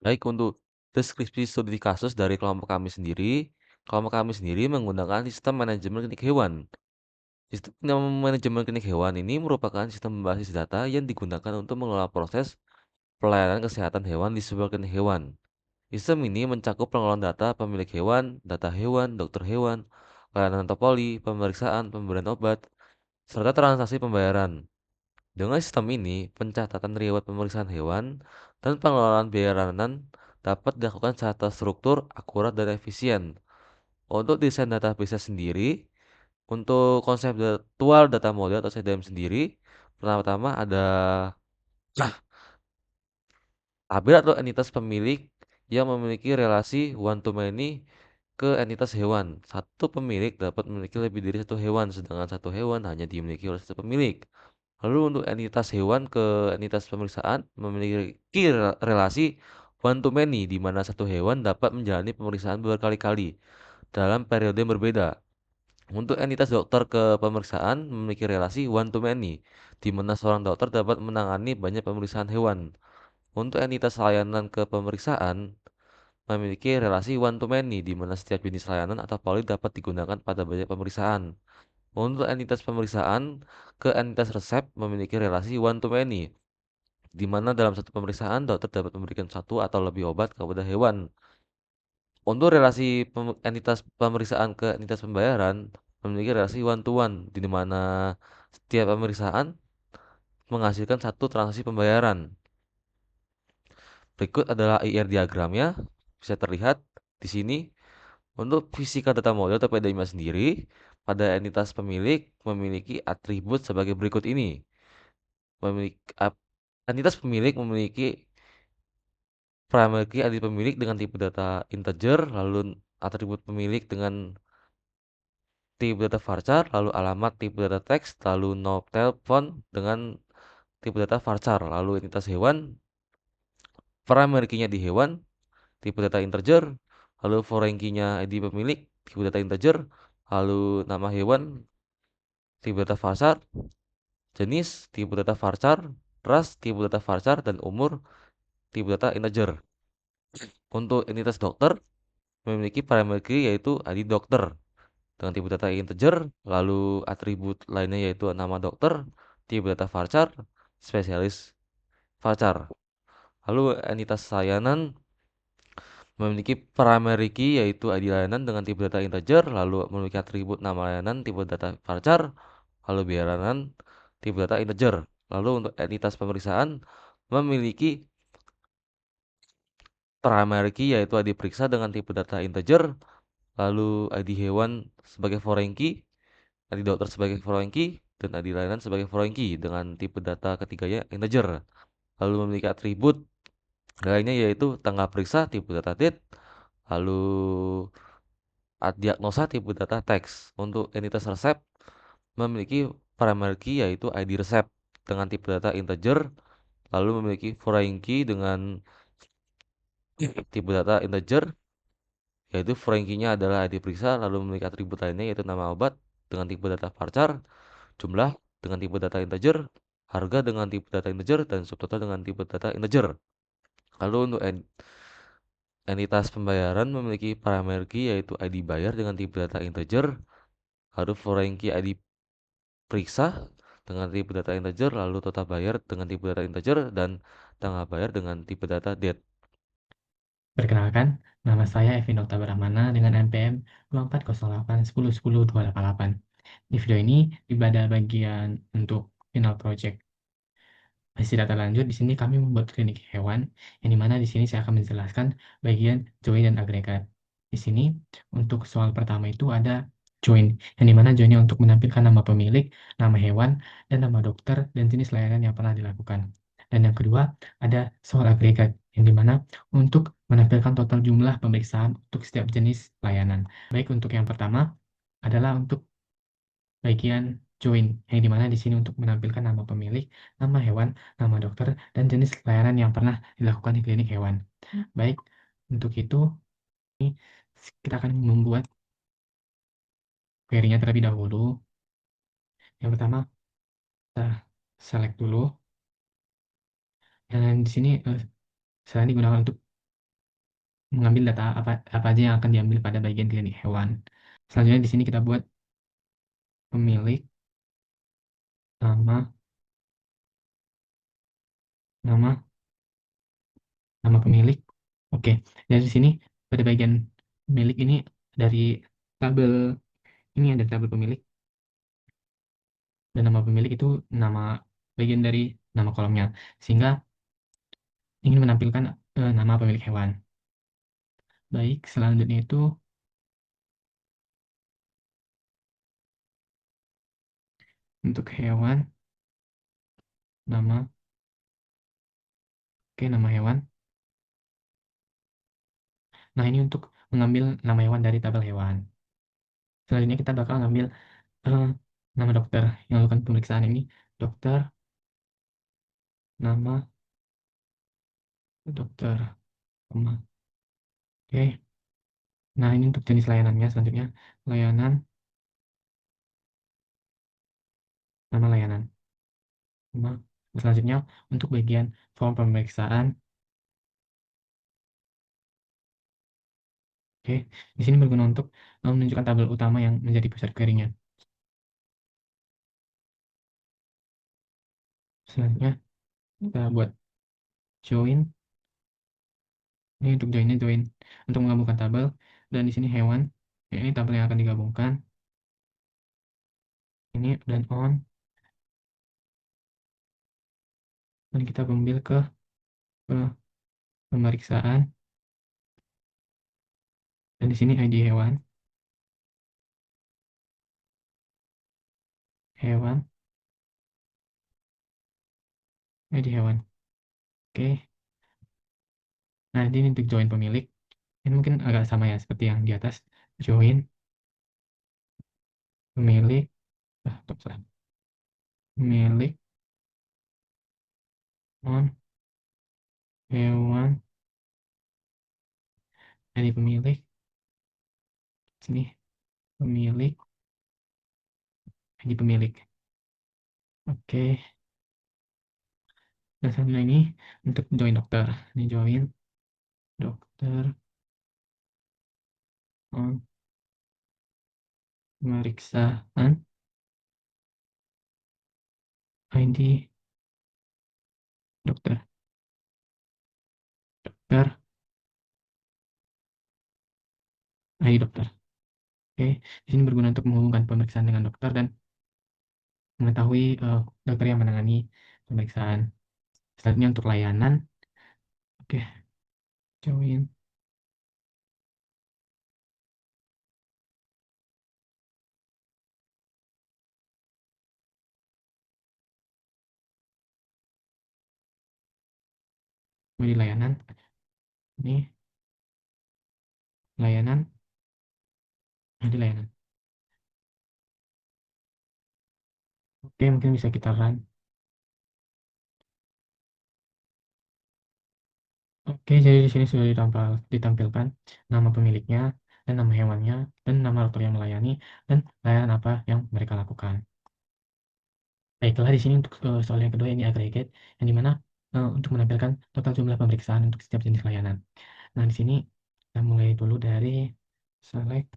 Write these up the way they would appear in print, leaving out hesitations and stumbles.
Baik, untuk deskripsi studi kasus dari kelompok kami sendiri menggunakan sistem manajemen klinik hewan. Sistem manajemen klinik hewan ini merupakan sistem berbasis data yang digunakan untuk mengelola proses pelayanan kesehatan hewan di sebuah klinik hewan. Sistem ini mencakup pengelolaan data pemilik hewan, data hewan, dokter hewan, layanan topoli, pemeriksaan, pemberian obat, serta transaksi pembayaran. Dengan sistem ini, pencatatan riwayat pemeriksaan hewan dan pengelolaan biaya layanan dapat dilakukan secara terstruktur, akurat, dan efisien. Untuk desain database sendiri, untuk konseptual data model atau CDM sendiri, pertama-tama ada tabel atau entitas pemilik yang memiliki relasi one to many ke entitas hewan. Satu pemilik dapat memiliki lebih dari satu hewan, sedangkan satu hewan hanya dimiliki oleh satu pemilik. Lalu untuk entitas hewan ke entitas pemeriksaan memiliki relasi one to many, di mana satu hewan dapat menjalani pemeriksaan berkali-kali dalam periode yang berbeda. Untuk entitas dokter ke pemeriksaan memiliki relasi one to many, di mana seorang dokter dapat menangani banyak pemeriksaan hewan. Untuk entitas layanan ke pemeriksaan memiliki relasi one to many, di mana setiap jenis layanan atau poli dapat digunakan pada banyak pemeriksaan. Untuk entitas pemeriksaan ke entitas resep memiliki relasi one to many, di mana dalam satu pemeriksaan dokter dapat memberikan satu atau lebih obat kepada hewan. Untuk relasi entitas pemeriksaan ke entitas pembayaran memiliki relasi one to one, di mana setiap pemeriksaan menghasilkan satu transaksi pembayaran. Berikut adalah IR diagramnya, bisa terlihat di sini. Untuk fisika data model atau PDM sendiri, pada entitas pemilik memiliki atribut sebagai berikut ini. Entitas pemilik memiliki primary key ID pemilik dengan tipe data integer, lalu atribut pemilik dengan tipe data varchar, lalu alamat tipe data teks, lalu no telepon dengan tipe data varchar, lalu entitas hewan, primary key-nya di hewan, tipe data integer, lalu foreign key-nya ID pemilik, tipe data integer, lalu nama hewan, tipe data varchar, jenis, tipe data varchar, ras, tipe data varchar, dan umur, tipe data integer. Untuk entitas dokter, memiliki primary key yaitu ID dokter dengan tipe data integer, lalu atribut lainnya yaitu nama dokter, tipe data varchar, spesialis varchar. Lalu entitas layanan memiliki primary key yaitu ID layanan dengan tipe data integer, lalu memiliki atribut nama layanan, tipe data varchar, lalu biaya layanan, tipe data integer. Lalu untuk entitas pemeriksaan memiliki primary key yaitu ID periksa dengan tipe data integer, lalu ID hewan sebagai foreign key, ID dokter sebagai foreign key, dan ID layanan sebagai foreign key dengan tipe data ketiganya integer. Lalu memiliki atribut lainnya yaitu tanggal periksa, tipe data date, lalu diagnosa, tipe data teks. Untuk entitas resep memiliki primary key yaitu ID resep dengan tipe data integer, lalu memiliki foreign key dengan tipe data integer, yaitu foreign key-nya adalah ID periksa, lalu memiliki atribut lainnya yaitu nama obat dengan tipe data varchar, jumlah dengan tipe data integer, harga dengan tipe data integer, dan subtotal dengan tipe data integer. Lalu untuk entitas pembayaran memiliki primary key yaitu ID bayar dengan tipe data integer, lalu foreign key ID periksa dengan tipe data integer, lalu total bayar dengan tipe data integer, dan tanggal bayar dengan tipe data date. Perkenalkan, nama saya Evin Okta Brahmana dengan NPM 2408 Di video ini, pada bagian untuk final project hasil data lanjut, di sini kami membuat klinik hewan, yang dimana di sini saya akan menjelaskan bagian join dan agregat. Di sini, untuk soal pertama itu ada join, yang dimana joinnya untuk menampilkan nama pemilik, nama hewan, dan nama dokter, dan jenis layanan yang pernah dilakukan. Dan yang kedua, ada soal agregat, yang dimana untuk menampilkan total jumlah pemeriksaan untuk setiap jenis layanan. Baik, untuk yang pertama adalah untuk bagian join, yang dimana di sini untuk menampilkan nama pemilik, nama hewan, nama dokter, dan jenis layanan yang pernah dilakukan di klinik hewan. Baik, untuk itu kita akan membuat query-nya terlebih dahulu. Yang pertama, kita select dulu. Dan di sini selain digunakan untuk mengambil data apa apa aja yang akan diambil pada bagian klinik hewan. Selanjutnya di sini kita buat pemilik, nama, nama, nama pemilik. Oke, dari sini pada bagian pemilik ini dari tabel ini ada tabel pemilik dan nama pemilik itu nama bagian dari nama kolomnya sehingga ingin menampilkan nama pemilik hewan. Baik, selanjutnya itu untuk hewan, nama, oke nama hewan. Nah, ini untuk mengambil nama hewan dari tabel hewan. Selanjutnya kita bakal ngambil eh, nama dokter yang melakukan pemeriksaan ini. Dokter, nama dokter, koma. Oke. Nah, ini untuk jenis layanannya. Selanjutnya, layanan, nama layanan. Koma. Selanjutnya, untuk bagian form pemeriksaan. Oke. Di sini berguna untuk menunjukkan tabel utama yang menjadi pusat query-nya. Selanjutnya, kita buat join. Ini untuk joinnya join untuk menggabungkan tabel. Dan di sini hewan. Ya, ini tabel yang akan digabungkan. Ini dan on. Dan kita ambil ke pemeriksaan. Dan di sini ID hewan. Hewan. ID hewan. Oke. Nah, ini untuk join pemilik. Ini mungkin agak sama ya, seperti yang di atas. Join pemilik. Stop, salah. Pemilik on hewan. ID pemilik. Sini. Pemilik. ID pemilik. Oke. Dan selanjutnya ini untuk join dokter. Ini join dokter on pemeriksaan. ID dokter. Dokter. ID dokter. Oke. Di sini berguna untuk menghubungkan pemeriksaan dengan dokter dan mengetahui dokter yang menangani pemeriksaan. Selanjutnya untuk layanan. Oke. Join di layanan. Ini layanan. Di layanan. Oke, mungkin bisa kita run. Oke, jadi di sini sudah ditampilkan nama pemiliknya dan nama hewannya dan nama dokter yang melayani dan layanan apa yang mereka lakukan. Baiklah, di sini untuk soal yang kedua ini aggregate, yang dimana untuk menampilkan total jumlah pemeriksaan untuk setiap jenis layanan. Nah, di sini kita mulai dulu dari select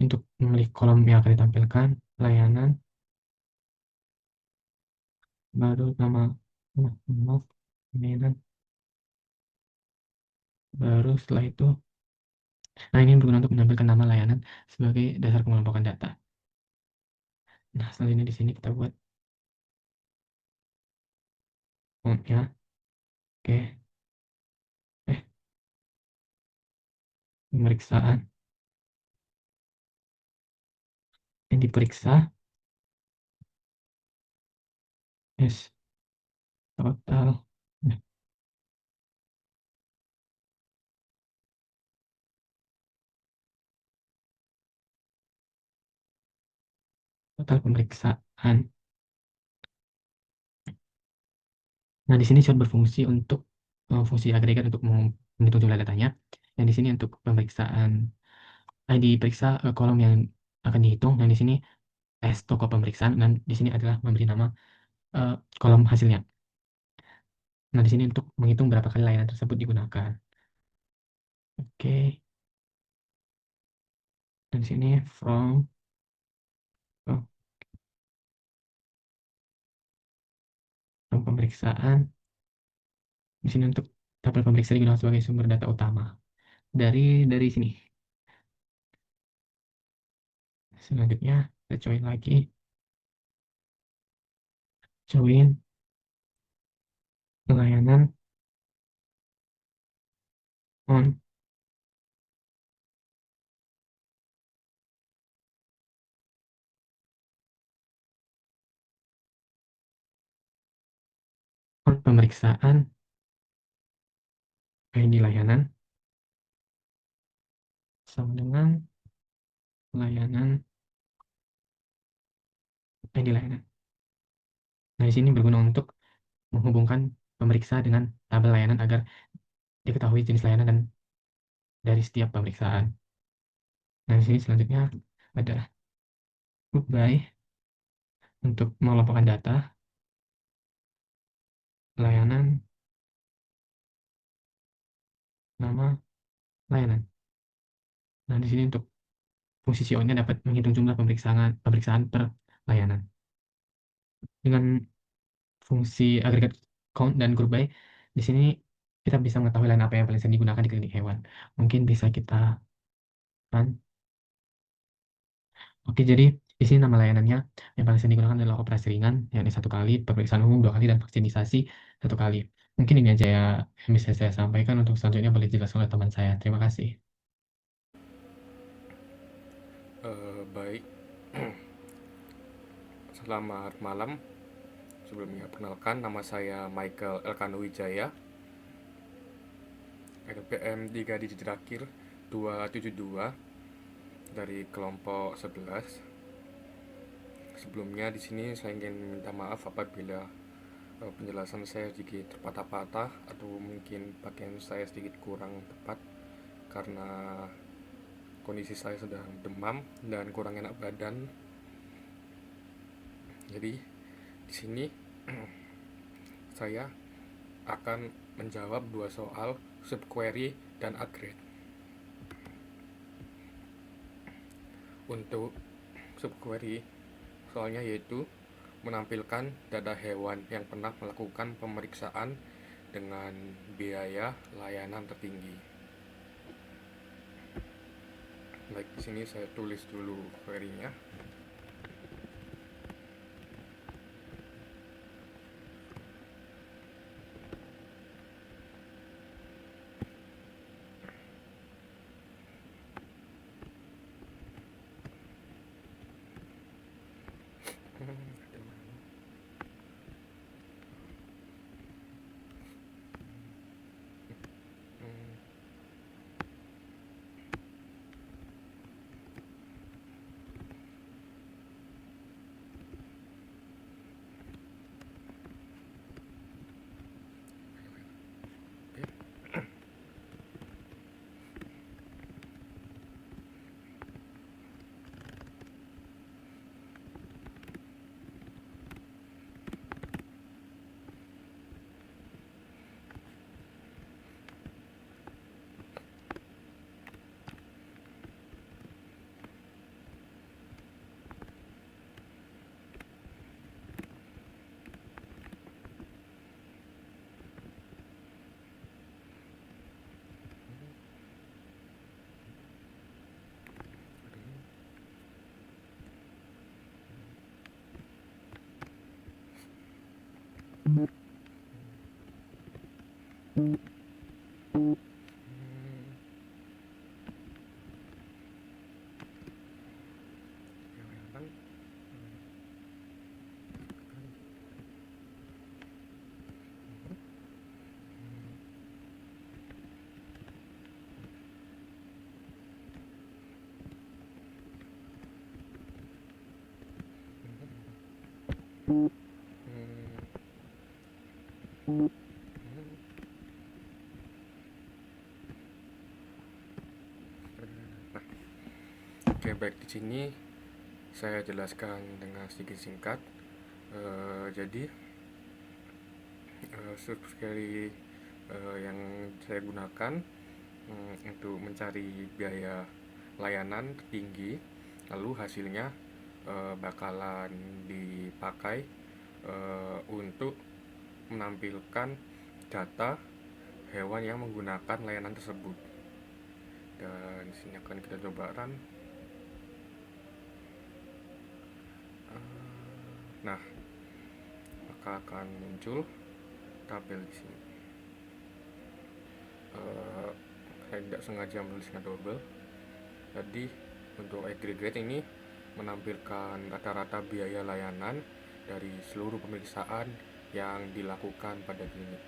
untuk memilih kolom yang akan ditampilkan layanan, baru nama layanan, baru setelah itu. Nah, ini berguna untuk menampilkan nama layanan sebagai dasar pengelompokan data. Nah, selanjutnya di sini kita buat fontnya. Oke, pemeriksaan yang diperiksa is total. Nah, total pemeriksaan. Nah, di sini chat berfungsi untuk fungsi agregat untuk menghitung jumlah datanya. Yang di sini untuk pemeriksaan ID periksa kolom yang akan dihitung. Dan di sini S toko pemeriksaan dan di sini adalah memberi nama kolom hasilnya. Nah, di sini untuk menghitung berapa kali layanan tersebut digunakan. Oke, dan di sini from, oh, from pemeriksaan. Di sini untuk tabel pemeriksa digunakan sebagai sumber data utama. Dari sini. Selanjutnya, kita join lagi. Join pelayanan on pemeriksaan ID layanan sama dengan layanan ID layanan. Nah, di sini berguna untuk menghubungkan pemeriksa dengan tabel layanan agar diketahui jenis layanan dan dari setiap pemeriksaan. Nah, di sini selanjutnya ada goodbye untuk mengelompokkan data layanan, nama layanan. Nah, di sini untuk fungsi CO-nya dapat menghitung jumlah pemeriksaan per layanan. Dengan fungsi agregat count dan group by, di sini kita bisa mengetahui layanan apa yang paling sering digunakan di klinik hewan. Mungkin bisa kita kan. Oke, jadi di sini nama layanannya yang paling sering digunakan adalah operasi ringan, yakni 1 kali, pemeriksaan umum 2 kali, dan vaksinisasi 1 kali. Mungkin ini aja ya yang bisa saya sampaikan. Untuk selanjutnya boleh dijelaskan oleh teman saya. Terima kasih. Baik, selamat malam. Sebelumnya perkenalkan, nama saya Michael Elkano Wijaya, RPM 3 digit terakhir 272 dari kelompok 11. Sebelumnya di sini saya ingin minta maaf apabila penjelasan saya sedikit terpatah-patah atau mungkin bagian saya sedikit kurang tepat karena kondisi saya sedang demam dan kurang enak badan. Jadi di sini saya akan menjawab 2 soal subquery dan upgrade. Untuk subquery, soalnya yaitu menampilkan data hewan yang pernah melakukan pemeriksaan dengan biaya layanan tertinggi. Baik, di sini saya tulis dulu query-nya. Oke, baik, di sini saya jelaskan dengan sedikit singkat. Jadi subquery yang saya gunakan untuk mencari biaya layanan tertinggi, lalu hasilnya bakalan dipakai untuk menampilkan data hewan yang menggunakan layanan tersebut. Dan di sini akan kita coba run. Nah, maka akan muncul tabel di sini. Saya tidak sengaja menulisnya double. Jadi untuk aggregate ini menampilkan rata-rata biaya layanan dari seluruh pemeriksaan yang dilakukan pada klinik.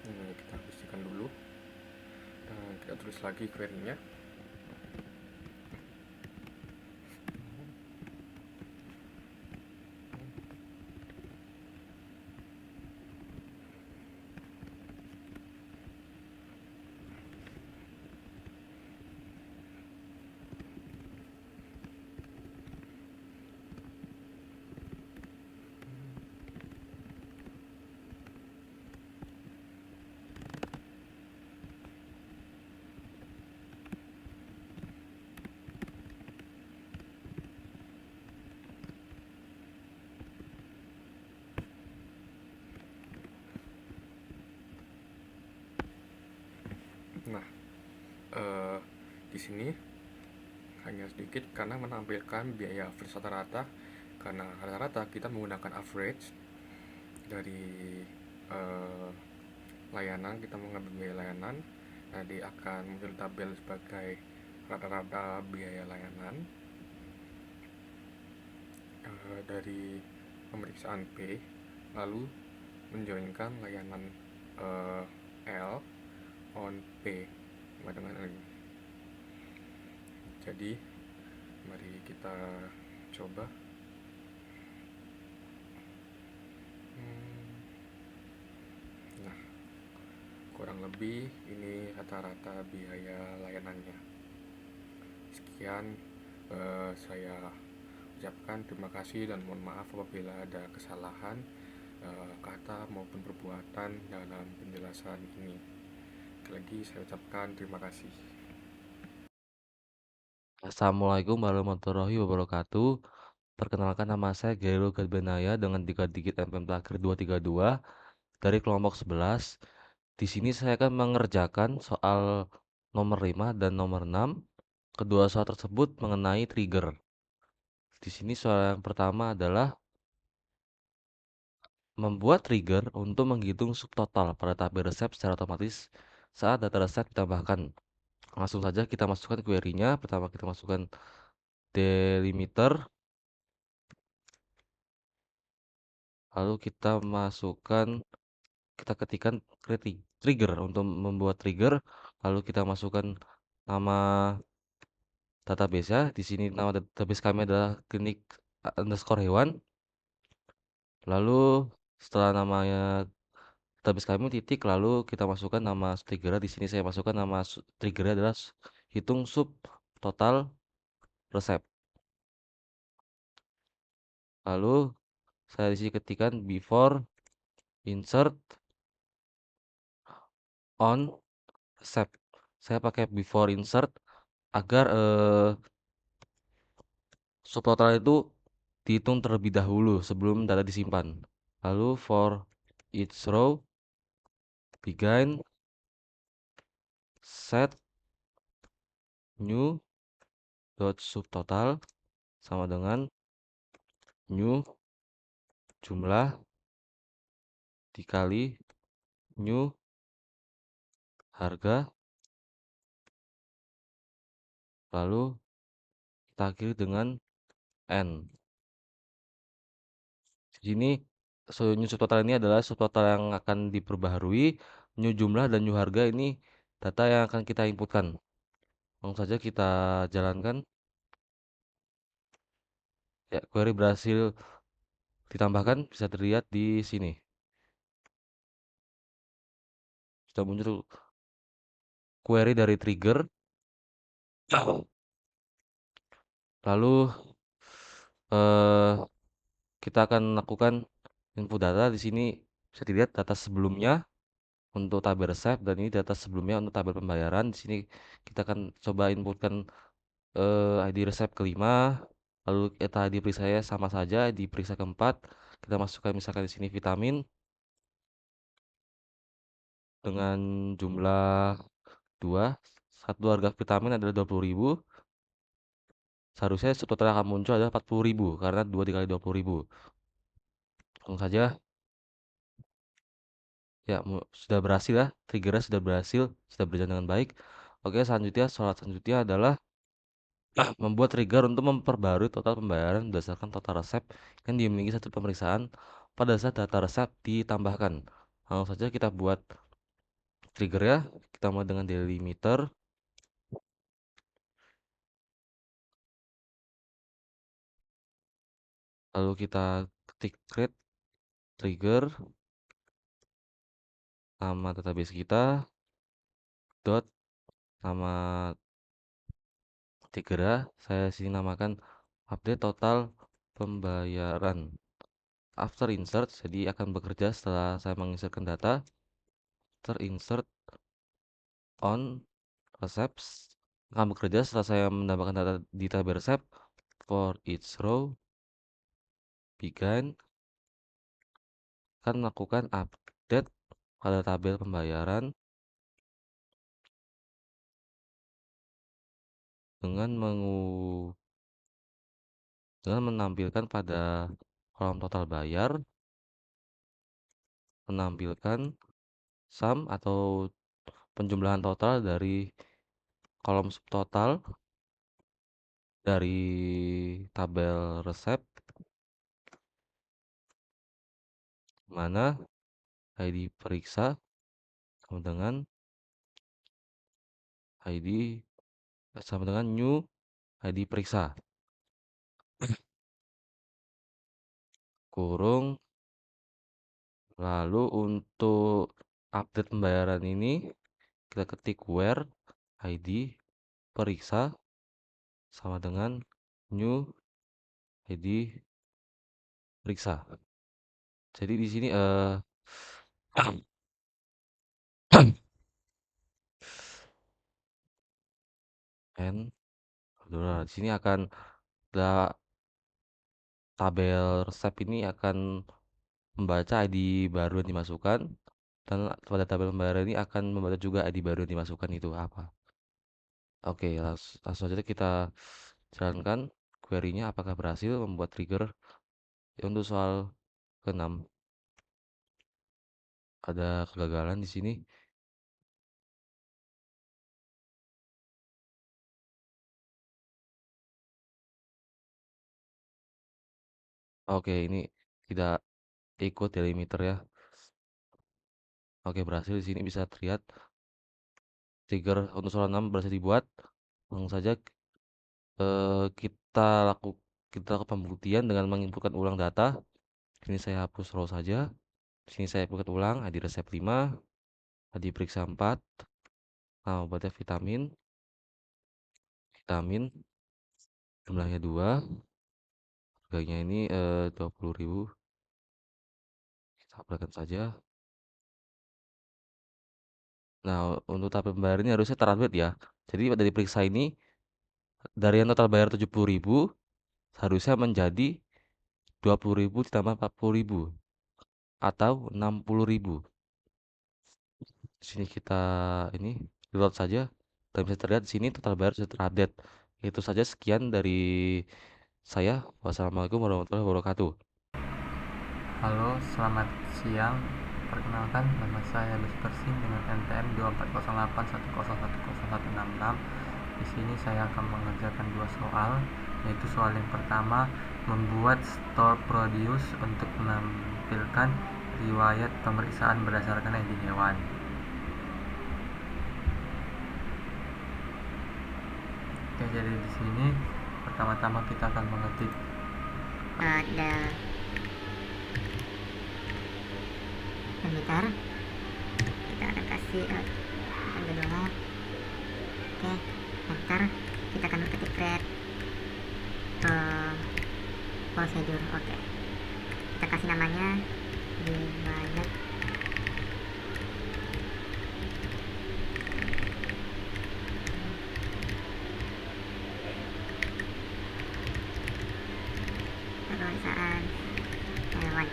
Ini kita bersihkan dulu dan kita tulis lagi query-nya. Nah, di sini hanya sedikit karena menampilkan biaya average rata-rata, karena rata-rata kita menggunakan average dari layanan, kita mengambil biaya layanan, nanti akan muncul tabel sebagai rata-rata biaya layanan dari pemeriksaan P, lalu menjoinkan layanan L on P sama dengan ini. Jadi mari kita coba. Nah, kurang lebih ini rata-rata biaya layanannya. Sekian, saya ucapkan terima kasih dan mohon maaf apabila ada kesalahan kata maupun perbuatan dalam penjelasan ini. Sekali lagi saya ucapkan terima kasih. Assalamualaikum warahmatullahi wabarakatuh. Perkenalkan, nama saya Gairo Gadbenaya dengan 3 digit NPM terakhir 232 dari kelompok 11. Di sini saya akan mengerjakan soal nomor 5 dan nomor 6. Kedua soal tersebut mengenai trigger. Di sini soal yang pertama adalah membuat trigger untuk menghitung subtotal pada tabel resep secara otomatis saat data resep ditambahkan. Langsung saja kita masukkan query-nya. Pertama kita masukkan delimiter, lalu kita ketikkan trigger untuk membuat trigger, lalu kita masukkan nama database-nya. Di sini nama database kami adalah klinik_hewan. Lalu setelah namanya database kami titik, lalu kita masukkan nama trigger. Di sini saya masukkan nama triggernya adalah hitung sub total resep. Lalu saya di sini ketikkan before insert on resep. Saya pakai before insert agar subtotal itu dihitung terlebih dahulu sebelum data disimpan. Lalu for each row begin set new dot subtotal sama dengan new jumlah dikali new harga, lalu kita akhiri dengan n. Di sini new subtotal ini adalah subtotal yang akan diperbaharui. New jumlah dan new harga ini data yang akan kita inputkan. Langsung saja kita jalankan. Ya, query berhasil ditambahkan, bisa terlihat di sini. Sudah muncul query dari trigger. Lalu kita akan lakukan input data. Di sini bisa dilihat data sebelumnya untuk tabel resep, dan ini data sebelumnya untuk tabel pembayaran. Di sini kita akan coba inputkan ID resep kelima, lalu ID periksanya sama saja, ID periksa keempat kita masukkan misalkan di sini vitamin dengan jumlah 2. Satu harga vitamin adalah 20.000. Seharusnya total akan muncul adalah 40.000 karena 2 dikali 20.000. Langsung saja. Ya, sudah berhasil ya. Triggernya sudah berhasil, sudah berjalan dengan baik. Oke, selanjutnya adalah membuat trigger untuk memperbarui total pembayaran berdasarkan total resep yang dimiliki satu pemeriksaan pada saat data resep ditambahkan. Langsung saja kita buat trigger ya. Kita mulai dengan delimiter. Lalu kita ketik create trigger, nama database kita, dot, nama trigger, saya sini namakan update total pembayaran. After insert, jadi akan bekerja setelah saya menginsertkan data. After insert on receipts akan bekerja setelah saya menambahkan data di tabel resep. For each row begin akan melakukan update pada tabel pembayaran dengan menampilkan pada kolom total bayar, menampilkan sum atau penjumlahan total dari kolom subtotal dari tabel resep, mana ID periksa sama dengan new ID periksa, kurung. Lalu untuk update pembayaran ini kita ketik where ID periksa sama dengan new ID periksa. Jadi di sini di sini akan tabel resep ini akan membaca ID baru yang dimasukkan, dan pada tabel pembayaran ini akan membaca juga ID baru yang dimasukkan itu apa. Oke, langsung saja kita jalankan query-nya apakah berhasil membuat trigger. Untuk soal ke-6 ada kegagalan di sini. Oke, ini tidak ikut delimiter ya. Oke, berhasil. Di sini bisa terlihat trigger untuk soal 6 berhasil dibuat. Langsung saja kita lakukan pembuktian dengan menginputkan ulang data. Ini saya hapus row saja. Di sini saya input ulang ID resep 5, ID periksa 4. Nah, obatnya vitamin jumlahnya 2. Harganya ini 20.000. Kita uploadkan saja. Nah, untuk tahap pembayaran ini harusnya terupdate ya. Jadi dari periksa ini, dari yang total bayar 70.000 harusnya menjadi 20.000 ditambah 40.000 atau 60.000. Di sini kita reload saja. Dan bisa terlihat di sini total bayar sudah terupdate. Itu saja, sekian dari saya. Wassalamualaikum warahmatullahi wabarakatuh. Halo, selamat siang. Perkenalkan, nama saya Lus Persing dengan NPM 240810101066. Di sini saya akan mengerjakan 2 soal, yaitu soal yang pertama, membuat store produce untuk menampilkan riwayat pemeriksaan berdasarkan ID hewan. Oke, jadi di sini pertama-tama kita akan mengetik delimiter, kita akan kasih judulnya. Oke, enter. Kita akan ketik create procedure. Oke, kita kasih namanya divided pemeriksaan hewan.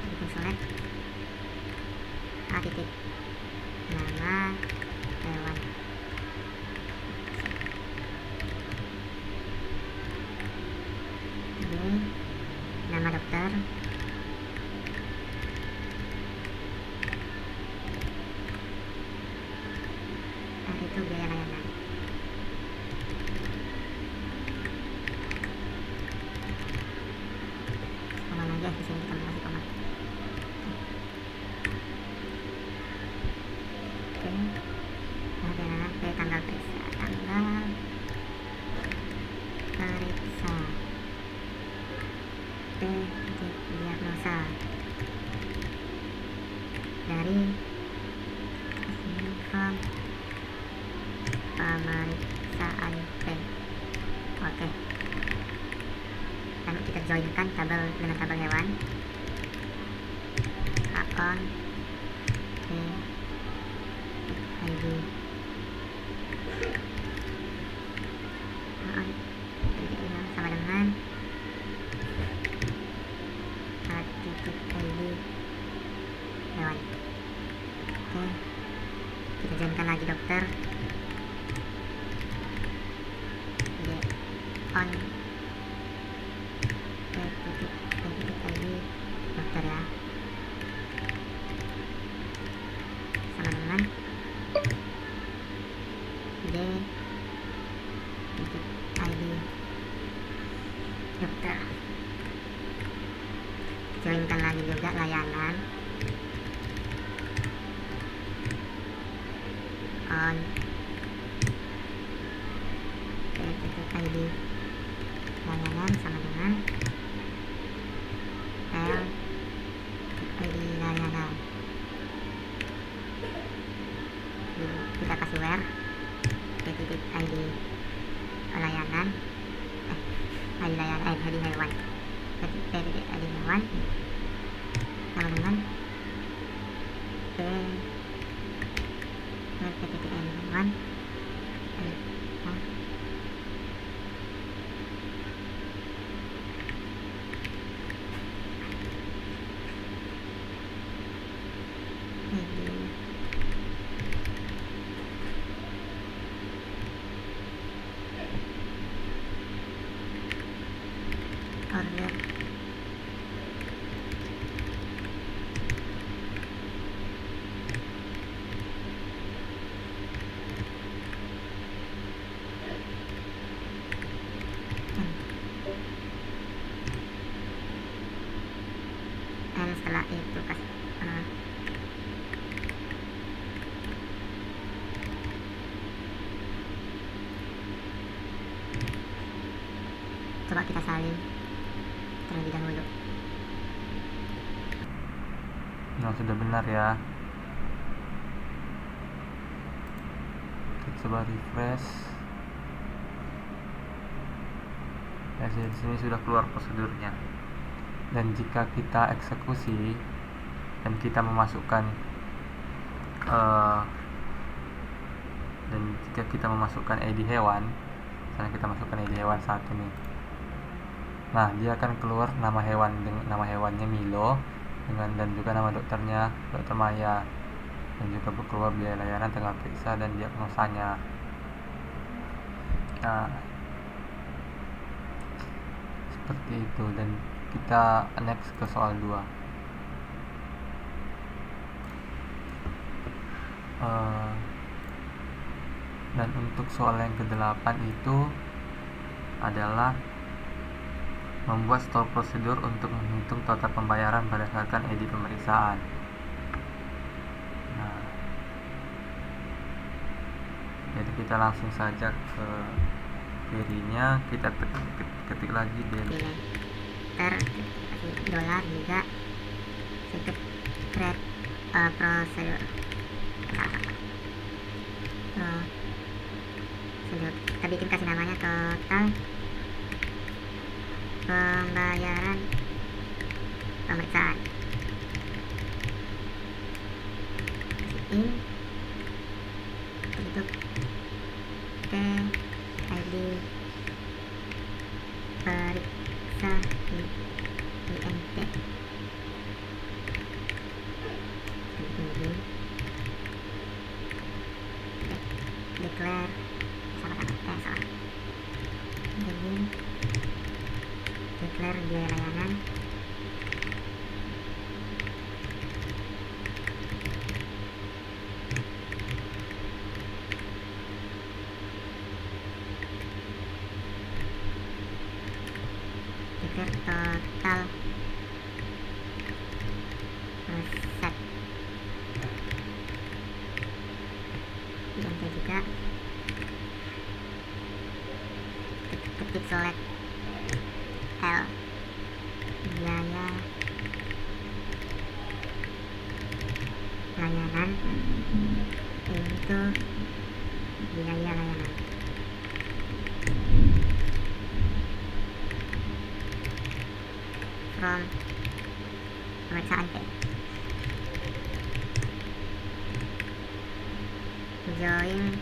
Bikin select A titik nama hewan. B nama dokter. R itu biaya layanan. Koma aja di sini, kita mau kasih koma. Oke. Nah, tanggal periksa, tanggal periksa. P titik diagnosa dari from pemeriksaan P. Oke. Lalu kita joinkan tabel dengan tabel hewan. Akun P ID sama dengan titik ID hewan. Oke, kita joinkan lagi dokter. Di on titik ID dokter ya, sama dengan D titik ID dokter. Joinkan lagi juga layanan on titik ID layanan sama dengan L ID layanan. Kita kasih where titik ID layanan ID layanan ID hewan titik ID hewan sama dengan titik ID hewan order dan setelah itu coba kita salin terlebih dahulu. Nah, sudah benar ya. Kita coba refresh. Ya, di sini sudah keluar prosedurnya. Dan jika kita eksekusi dan kita memasukkan ID hewan, misalnya kita masukkan ID hewan 1 nih. Nah, dia akan keluar nama hewan dengan nama hewannya Milo dan juga nama dokternya Dr. Maya, dan juga keluar biaya layanan, tanggal periksa dan diagnosanya. Nah, seperti itu, dan kita next ke soal 2. Dan untuk soal yang ke-8 itu adalah membuat store prosedur untuk menghitung total pembayaran berdasarkan ID pemeriksaan. Nah, jadi kita langsung saja ke query-nya, kita ketik lagi dari $, juga secret prosedur. declare salah. Jadi declare biaya layanan. Declare total resep. Diganti juga, ketik select L biaya layanan into biaya layanan. From pemeriksaan P. Join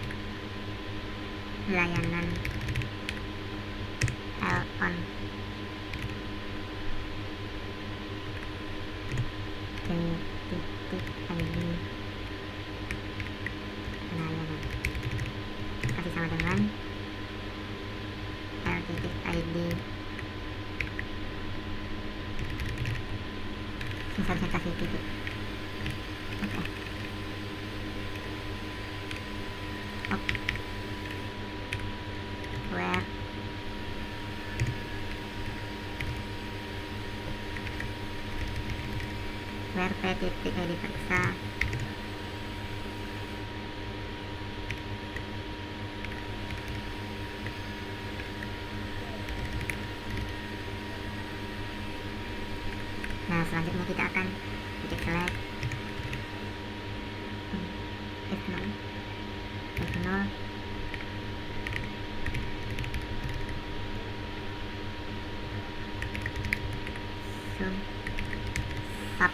layanan L on titik ID layanan, kasih sama dengan L titik ID. Misalnya kasih titik. Oke. Where P titik diperiksa. Nah, selanjutnya kita akan titik select if null sum sub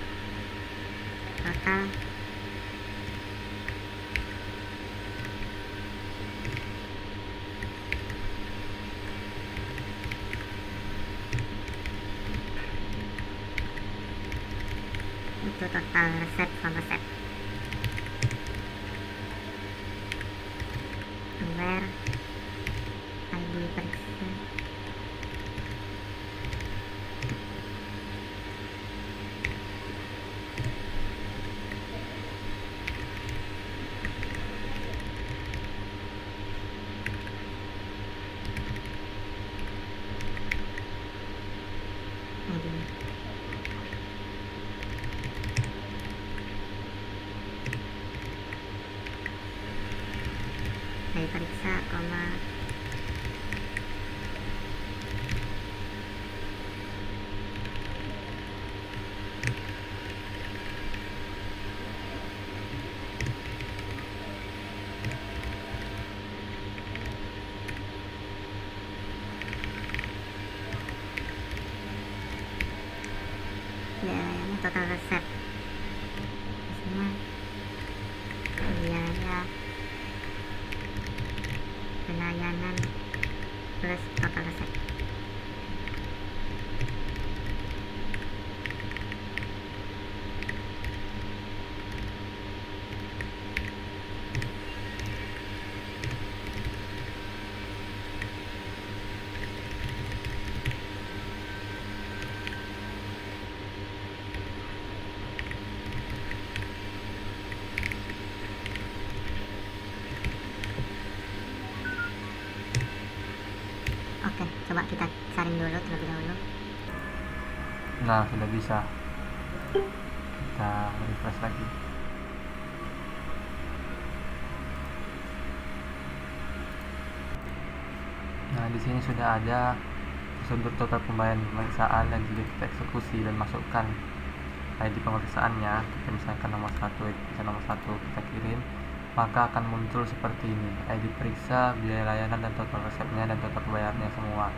total itu total resep from resep. Where ID periksa ID dari periksa, koma biayanya total resep. Isinya biaya pelayanan plus total resep. Oke, coba kita saring dulu terlebih dahulu. Nah, sudah bisa. Kita refresh lagi. Nah, di sini sudah ada prosedur total pembayaran pemeriksaan dan jika kita eksekusi dan masukkan ID pemeriksaannya, kita misalkan nomor 1, nomor 1 kita kirim, maka akan muncul seperti ini: ID periksa, biaya layanan, dan total resepnya dan total bayarnya semua.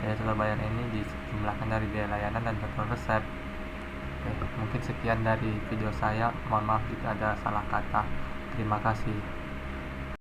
Biaya total bayar ini dijumlahkan dari biaya layanan dan total resep. Oke, mungkin sekian dari video saya. Mohon maaf jika ada salah kata. Terima kasih.